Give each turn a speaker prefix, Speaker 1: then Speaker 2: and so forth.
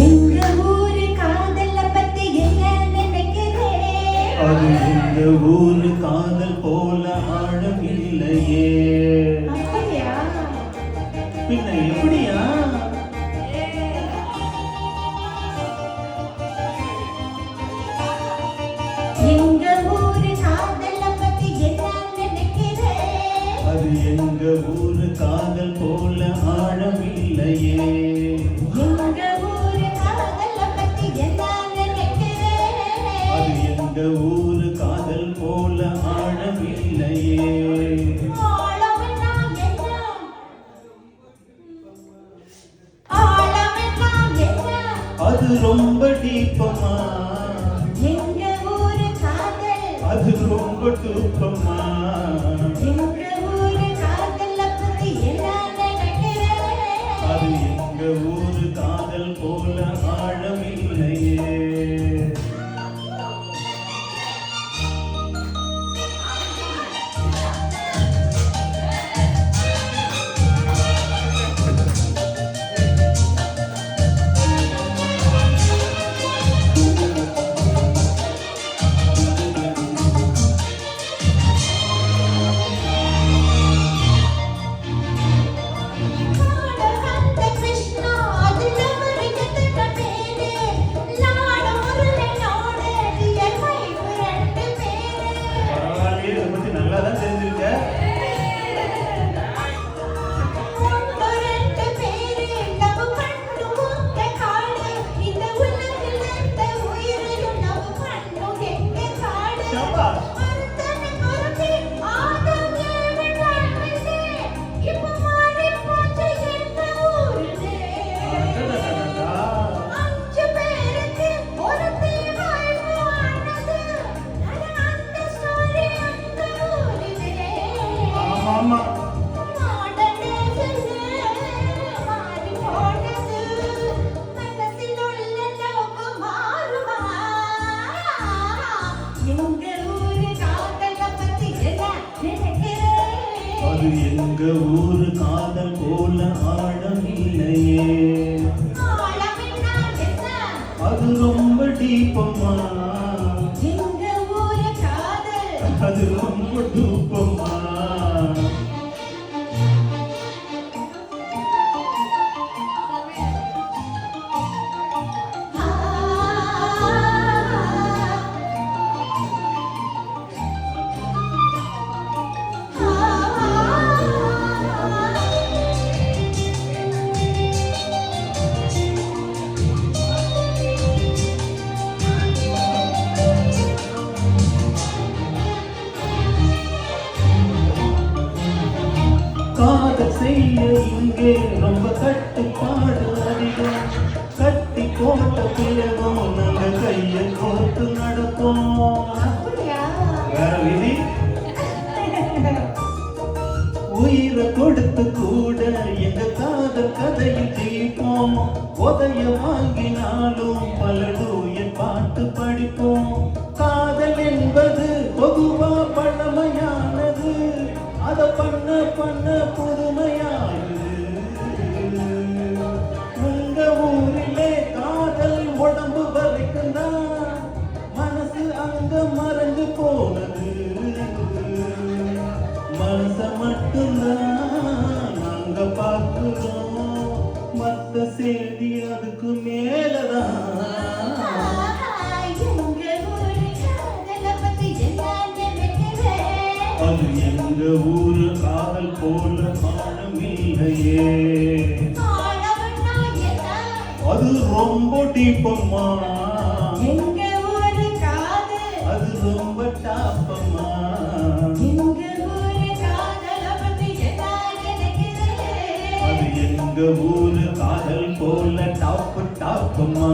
Speaker 1: எங்க ஊரு காதல பத்தி என்ன நினைக்கிறேன்?
Speaker 2: அது எங்க ஊரு காதல் போல ஆழம் இல்லையே.
Speaker 1: அப்படியா?
Speaker 2: பின்ன எப்படியா?
Speaker 1: எங்க ஊரு காதல பத்தி என்ன நினைக்கிறேன்?
Speaker 2: அது எங்க ஊரு காதல் போல ஆழம் இல்லையே.
Speaker 1: எங்க ஊரு காதல பத்தி என்ன நினைக்கிறேன்?
Speaker 2: அது எங்க ஊரு காதல் போல ஆழம் இல்லையே.
Speaker 1: ஆழமென்னா என்ன? ஆழமென்னா என்ன?
Speaker 2: அது ரொம்ப டீப்பமா,
Speaker 1: எங்க ஊரு காதல்
Speaker 2: அது ரொம்ப டூப்பமா.
Speaker 1: எங்க ஊரு காதல பத்தி என்ன நினைக்கிறேன்?
Speaker 2: அது எங்க ஊரு காதல் போல ஆழம் இல்லையே.
Speaker 1: காடகந்த கிருஷ்ணா அதுல வருகிறது பேரு லாட முருகனோட டியர் வைஃப் ரெண்டு பேரு
Speaker 2: பரவாயில்லையே, இதை பத்தி நல்லா தான் தெரிஞ்சிருக்க.
Speaker 1: ஒன்று ரெண்டு பேரு லவ் பண்ணுவோங்க காடு இந்த உலகில் எந்த உயிரையும் லவ் பண்ணும் எங்க காடு
Speaker 2: சபாஷ்.
Speaker 1: ஒருத்தனை ஒருத்தி ஆதம் ஏவன் வாழ்ந்தே இப்ப மாறி போச்சு எங்க ஊருதே
Speaker 2: அடடடடடா.
Speaker 1: அஞ்சு பேருக்கு ஒருத்தி வாழ்வானது அந்த ஸ்டோரி அந்த ஊருதே
Speaker 2: ஆமா.
Speaker 1: மாடனே மாறி போனது மனசில் உள்ள லவ் மாறுமா எங்க ஊரு காதல பத்தி என்ன நினைக்கிறேன்
Speaker 2: அது எங்க ஊரு காதல் போல ஆழம் இல்லையே.
Speaker 1: ஆழமென்னா என்ன
Speaker 2: அது ரொம்ப டீப்பமா,
Speaker 1: எங்க ஊரு காதல்
Speaker 2: அது ரொம்ப டூப்பமா.
Speaker 1: ஆ
Speaker 2: காதல் செய்ய இங்கே ரொம்ப கட்டுப்பாடு அதிகம். கட்டி போட்ட பிறகும் நாங்க கைய கோர்த்து நடப்போம்.
Speaker 1: அப்படியா
Speaker 2: வேற விதி? உயிரை கொடுத்து கூட எங்க காதல் கதையில் ஜெயிப்போம். உதய வாங்கினாலும் பல தூயன் பாட்டு படிப்போம். காதல் என்பது பொதுவா பழமையானது, அத பண்ண பண்ண புதுமையானது. உங்க ஊரிலே காதல் உடம்பு வரைக்கும் தான், மனசு அங்க மறைஞ்சு போனது. மனச மட்டும்தான் நாங்க பார்க்கிறோம், மத்த செய்தி அதுக்கு மேலதான்.
Speaker 1: எங்க ஊரு காதல பத்தி என்ன நினைக்கிறேன்
Speaker 2: அது எங்க ஊரு காதல் போல ஆழம் இல்லையே.
Speaker 1: ஆழமென்னா என்ன
Speaker 2: அது ரொம்ப டீப்பம்மா,
Speaker 1: எங்க ஊரு காதல்
Speaker 2: அது ரொம்ப டாப்பம்மா.
Speaker 1: எங்க ஊரு காதல பத்தி என்ன நினைக்கிறேன்
Speaker 2: அது எங்க ஊரு காதல் போல டாப்பு டாப்பம்மா.